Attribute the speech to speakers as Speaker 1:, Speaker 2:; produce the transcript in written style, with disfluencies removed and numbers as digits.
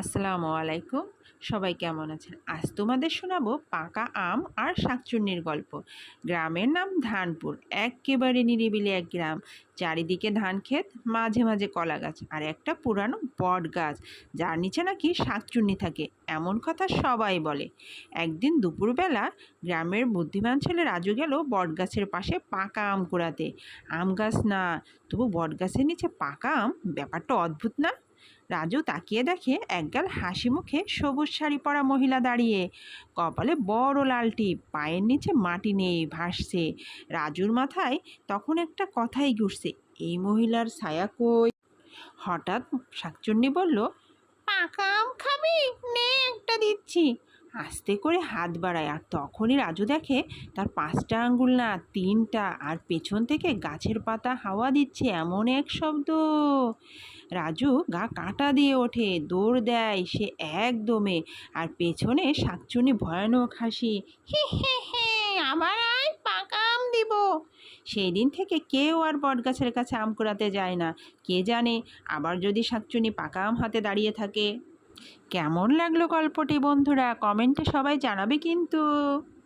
Speaker 1: আসসালামু আলাইকুম। সবাই কেমন আছেন? আজ তোমাদের শোনাবো পাকা আম আর শাকচুন্নির গল্প। গ্রামের নাম ধানপুর। এক্কেবারে নিরিবিলি এক গ্রাম। চারিদিকে ধান ক্ষেত, মাঝে মাঝে কলা গাছ আর একটা পুরানো বট গাছ, যার নিচে নাকি শাকচুন্নি থাকে এমন কথা সবাই বলে। একদিন দুপুরবেলা গ্রামের বুদ্ধিমান ছেলে রাজু গেল বট গাছের পাশে পাকা আম কুড়াতে। আম গাছ না, তবু বট গাছের নিচে পাকা আম, ব্যাপারটা অদ্ভুত না? রাজু তাকিয়ে দেখে একগাল হাসি মুখে সবুজ শাড়ি পরা মহিলা দাঁড়িয়ে, কপালে বড় লাল টিপ, পায়ের নিচে মাটি নেই, ভাসছে। রাজুর মাথায় তখন একটা কথাই ঘুরছে, এই মহিলার ছায়া কই? হঠাৎ শাকচুন্নি বলল, পাকা আম খাবি? নে একটা দিচ্ছি। আস্তে করে হাত বাড়ায়, আর তখনই রাজু দেখে তার 5টা আঙ্গুল না 3টা, আর পেছন থেকে গাছের পাতা হাওয়া দিচ্ছে এমন এক শব্দ। রাজু গা কাঁটা দিয়ে ওঠে, দৌড় দেয় সে একদমে, আর পেছনে শাকচুনি ভয়ানক হাসি, হে হে হে, আবার আয়, পাকা আম দিব। সেই দিন থেকে কেউ আর বটগাছের কাছে আম কুড়াতে যায় না। কে জানে, আবার যদি শাকচুনি পাকা আম হাতে দাঁড়িয়ে থাকে। কেমন লাগলো গল্পটি বন্ধুরা? কমেন্টে সবাই জানাবে কিন্তু।